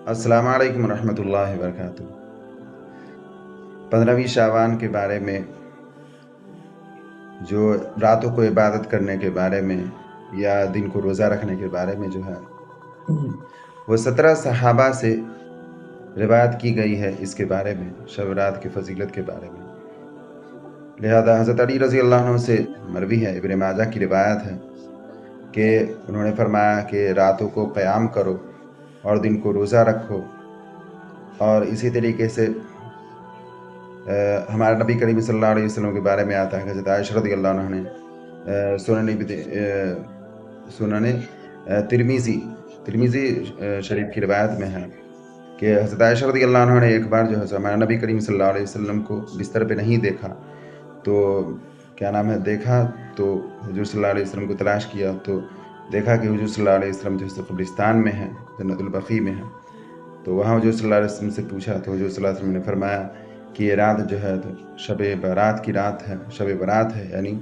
السلام علیکم ورحمۃ اللہ وبرکاتہ۔ 15ویں شعبان کے بارے میں، جو راتوں کو عبادت کرنے کے بارے میں یا دن کو روزہ رکھنے کے بارے میں جو ہے وہ 17 صحابہ سے روایت کی گئی ہے اس کے بارے میں، شب رات کی فضیلت کے بارے میں۔ لہذا حضرت علی رضی اللہ عنہ سے مروی ہے، ابن ماجہ کی روایت ہے کہ انہوں نے فرمایا کہ راتوں کو قیام کرو اور دن کو روزہ رکھو۔ اور اسی طریقے سے ہمارے نبی کریم صلی اللہ علیہ وسلم کے بارے میں آتا ہے کہ حضرت عائشہ رضی اللہ عنہ نے سنن ترمذی شریف کی روایت میں ہے کہ حضرت عائشہ رضی اللہ عنہ نے ایک بار جو ہے ہمارے نبی کریم صلی اللہ علیہ وسلم کو بستر پہ نہیں دیکھا، تو دیکھا تو حضور صلی اللہ علیہ وسلم کو تلاش کیا تو دیکھا کہ حضور صلی اللہ علیہ وسلم جو ہے قبرستان میں ہے، جنت البقیع میں ہے۔ تو وہاں حضور صلی اللہ علیہ وسلم سے پوچھا تو حضور صلی اللہ علیہ وسلم نے فرمایا کہ یہ رات جو ہے تو شب برات کی رات ہے، شب برات ہے، یعنی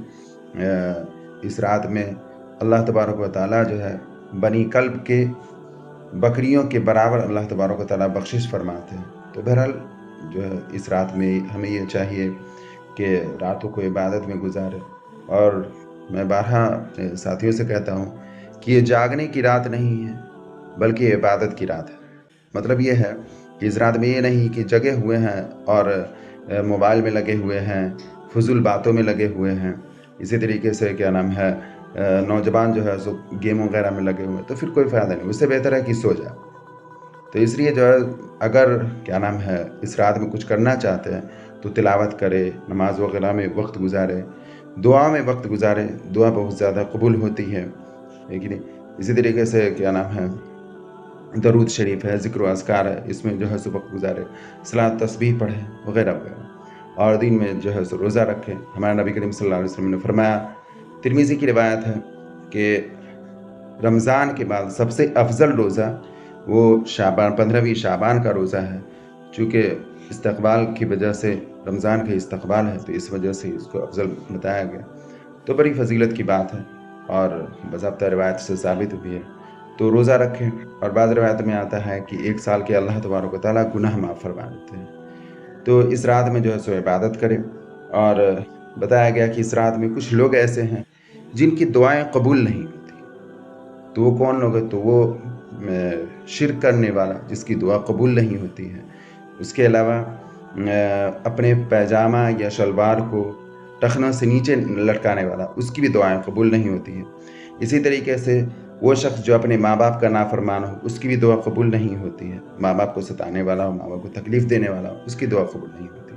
اس رات میں اللہ تبارک و تعالیٰ جو ہے بنی کلب کے بکریوں کے برابر اللہ تبارک و تعالیٰ بخشش فرماتے ہیں۔ تو بہرحال جو ہے اس رات میں ہمیں یہ چاہیے کہ راتوں کو عبادت میں گزارے، اور میں بارہا ساتھیوں سے کہتا ہوں کہ یہ جاگنے کی رات نہیں ہے بلکہ عبادت کی رات ہے۔ مطلب یہ ہے کہ اس رات میں یہ نہیں کہ جگے ہوئے ہیں اور موبائل میں لگے ہوئے ہیں، فضول باتوں میں لگے ہوئے ہیں، اسی طریقے سے نوجوان جو ہے سو گیم وغیرہ میں لگے ہوئے ہیں، تو پھر کوئی فائدہ نہیں، اس سے بہتر ہے کہ سو جائے۔ تو اس لیے جو ہے اگر اس رات میں کچھ کرنا چاہتے ہیں تو تلاوت کرے، نماز وغیرہ میں وقت گزارے، دعا میں وقت گزارے، دعا بہت زیادہ قبول ہوتی ہے، لیکن اسی طریقے سے درود شریف ہے، ذکر و اذکار ہے، اس میں جو ہے وقت گزارے، صلاۃ تسبیح پڑھے وغیرہ وغیرہ، اور دن میں جو ہے روزہ رکھے۔ ہمارے نبی کریم صلی اللہ علیہ وسلم نے فرمایا، ترمذی کی روایت ہے کہ رمضان کے بعد سب سے افضل روزہ وہ 15ویں شعبان کا روزہ ہے، چونکہ استقبال کی وجہ سے رمضان کا استقبال ہے، تو اس وجہ سے اس کو افضل بتایا گیا۔ تو بڑی فضیلت کی بات ہے اور باضابطہ روایت سے ثابت بھی ہے، تو روزہ رکھیں۔ اور بعض روایت میں آتا ہے کہ 1 سال کے اللہ تبارک و تعالیٰ گناہ معاف فرما دیتے ہیں۔ تو اس رات میں جو ہے سو عبادت کریں، اور بتایا گیا کہ اس رات میں کچھ لوگ ایسے ہیں جن کی دعائیں قبول نہیں ہوتی، تو وہ کون لوگ ہیں؟ تو وہ شرک کرنے والا جس کی دعا قبول نہیں ہوتی ہے، اس کے علاوہ اپنے پیجامہ یا شلوار کو ٹخنوں سے نیچے لٹکانے والا، اس کی بھی دعائیں قبول نہیں ہوتی ہیں۔ اسی طریقے سے وہ شخص جو اپنے ماں باپ کا نافرمان ہو، اس کی بھی دعا قبول نہیں ہوتی ہے۔ ماں باپ کو ستانے والا ہو، ماں باپ کو تکلیف دینے والا ہو، اس کی دعا قبول نہیں ہوتی۔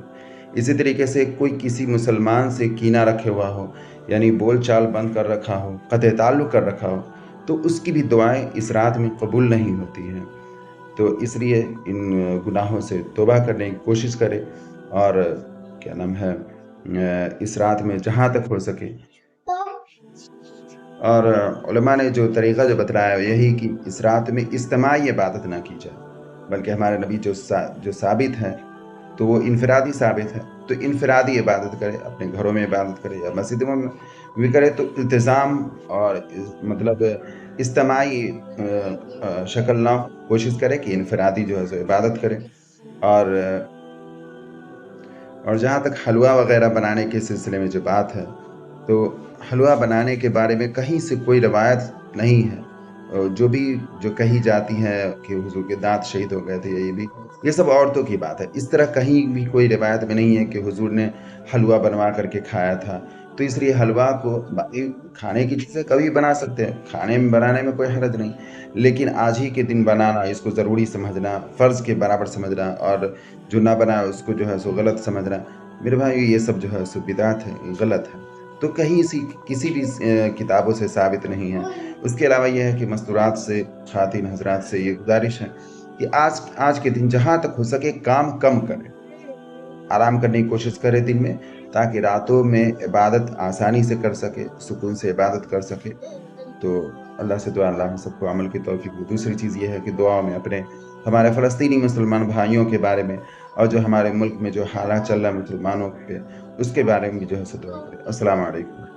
اسی طریقے سے کوئی کسی مسلمان سے کینہ رکھے ہوا ہو، یعنی بول چال بند کر رکھا ہو، قطع تعلق کر رکھا ہو، تو اس کی بھی دعائیں اس رات میں قبول نہیں ہوتی ہیں۔ تو اس لیے ان گناہوں سے توبہ کرنے کی کوشش کرے، اور اس رات میں جہاں تک ہو سکے، اور علماء نے جو طریقہ جو بتلایا یہی کہ اس رات میں اجتماعی عبادت نہ کی جائے، بلکہ ہمارے نبی جو ثابت ہے تو وہ انفرادی ثابت ہے، تو انفرادی عبادت کرے، اپنے گھروں میں عبادت کرے یا مسجدوں میں بھی کرے، تو التزام اور اجتماعی شکل نہ کوشش کرے کہ انفرادی جو ہے عبادت کرے۔ اور جہاں تک حلوہ وغیرہ بنانے کے سلسلے میں جو بات ہے، تو حلوہ بنانے کے بارے میں کہیں سے کوئی روایت نہیں ہے، جو کہی جاتی ہے کہ حضور کے دانت شہید ہو گئے تھے، یہ سب عورتوں کی بات ہے۔ اس طرح کہیں بھی کوئی روایت میں نہیں ہے کہ حضور نے حلوہ بنوا کر کے کھایا تھا۔ تو اس لیے حلوہ کو کھانے کی چیزیں کبھی بنا سکتے ہیں، کھانے میں بنانے میں کوئی حرج نہیں، لیکن آج ہی کے دن بنانا، اس کو ضروری سمجھنا، فرض کے برابر سمجھنا، اور جو نہ بنا اس کو جو ہے سو غلط سمجھنا، میرے بھائی یہ سب جو ہے سو بدعت ہے، غلط ہے۔ تو کہیں کسی بھی کتابوں سے ثابت نہیں ہے۔ اس کے علاوہ یہ ہے کہ مستورات سے، خواتین حضرات سے یہ گزارش ہے کہ آج کے دن جہاں تک ہو سکے کام کم کرے، آرام کرنے کی کوشش کرے دن میں، تاکہ راتوں میں عبادت آسانی سے کر سکے، سکون سے عبادت کر سکے۔ تو اللہ سے دعا، اللہ ہم سب کو عمل کی توفیق دے۔ دوسری چیز یہ ہے کہ دعا میں اپنے ہمارے فلسطینی مسلمان بھائیوں کے بارے میں، اور جو ہمارے ملک میں جو حالات چل رہا ہے مسلمانوں پہ، اس کے بارے میں جو ہے دعا کرے۔ السلام علیکم۔